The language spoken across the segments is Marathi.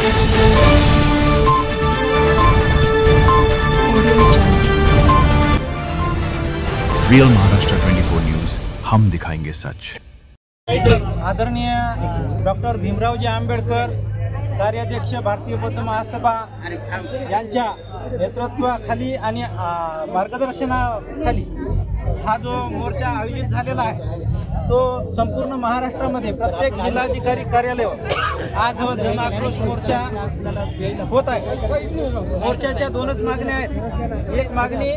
रियल महाराष्ट्र 24 न्यूज, हम दिखाएंगे सच। आदरणीय डॉक्टर भीमरावजी आंबेडकर कार्याध्यक्ष भारतीय बौद्ध महासभा यांच्या नेतृत्वाखाली आणि मार्गदर्शनाखाली हा जो मोर्चा आयोजित झालेला आहे तो संपूर्ण महाराष्ट्रामध्ये प्रत्येक जिल्हाधिकारी कार्यालयावर आज जन आक्रोश मोर्चा होत आहे। मोर्चाच्या दोनच मागण्या आहेत। एक मागणी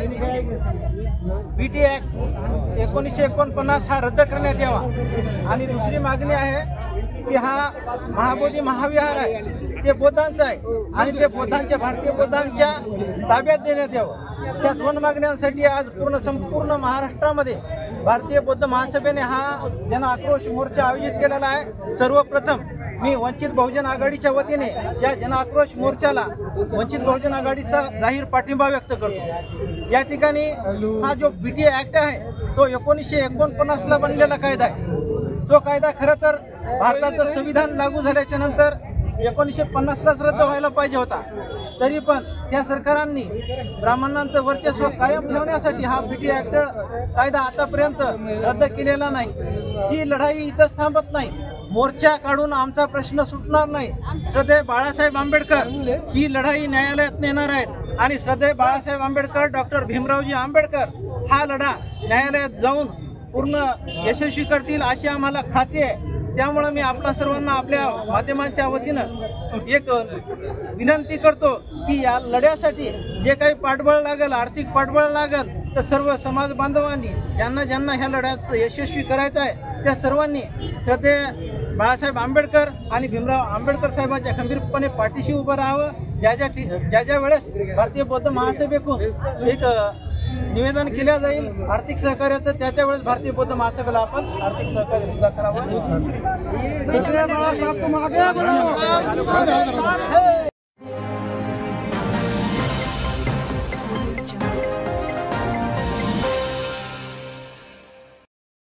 बीटी ऍक्ट 1949 हा रद्द करण्यात यावा आणि दुसरी मागणी आहे की हा महाबोधी महाविहार आहे ते बौद्धांचं आहे आणि ते बौद्धांच्या भारतीय बौद्धांच्या ताब्यात देण्यात यावं। त्या दोन मागण्यांसाठी आज संपूर्ण महाराष्ट्रामध्ये भारतीय बौद्ध महासभेने हा जन आक्रोश मोर्चा आयोजित केलेला आहे। सर्वप्रथम मी वंचित बहुजन आघाडीच्या वतीने या जन आक्रोश मोर्चाला वंचित बहुजन आघाडीचा जाहीर पाठिंबा व्यक्त करतो। या ठिकाणी हा जो बीटी ऍक्ट आहे तो 1949 ला बनलेला कायदा आहे। तो कायदा खरं तर भारताचं संविधान लागू झाल्याच्या नंतर 1950 लाच रद्द व्हायला पाहिजे होता। तरी पण त्या सरकारांनी ब्राह्मणांचं वर्चस्व कायम ठेवण्यासाठी हा बीटी ऍक्ट कायदा आतापर्यंत रद्द केलेला नाही। ही लढाई इथंच थांबत नाही। मोर्चा काढून आमचा प्रश्न सुटणार नाही। श्रद्धेय बाळासाहेब आंबेडकर ही लढाई न्यायालयात नेणार आहेत आणि श्रद्धेय बाळासाहेब आंबेडकर डॉक्टर भीमरावजी आंबेडकर हा लढा न्यायालयात जाऊन पूर्ण यशस्वी करतील अशी आम्हाला खात्री आहे। त्यामुळे मी आपल्या सर्वांना आपल्या माध्यमांच्या वतीनं एक विनंती करतो की या लढ्यासाठी जे काही पाठबळ लागेल, आर्थिक पाठबळ लागेल, तर सर्व समाज बांधवांनी ज्यांना ह्या लढ्यात यशस्वी करायचं आहे त्या सर्वांनी श्रद्धेय बाळासाहेब आंबेडकर आणि भीमराव आंबेडकर साहेबांच्या खंबीरपणे पाठीशी उभं राहावं। ज्या वेळेस भारतीय बौद्ध महासभेकडून एक निवेदन केल्या जाईल आर्थिक सहकार्याचं, त्याच्या वेळेस भारतीय बौद्ध महासभेला आपण आर्थिक सहकार्य सुद्धा करावं।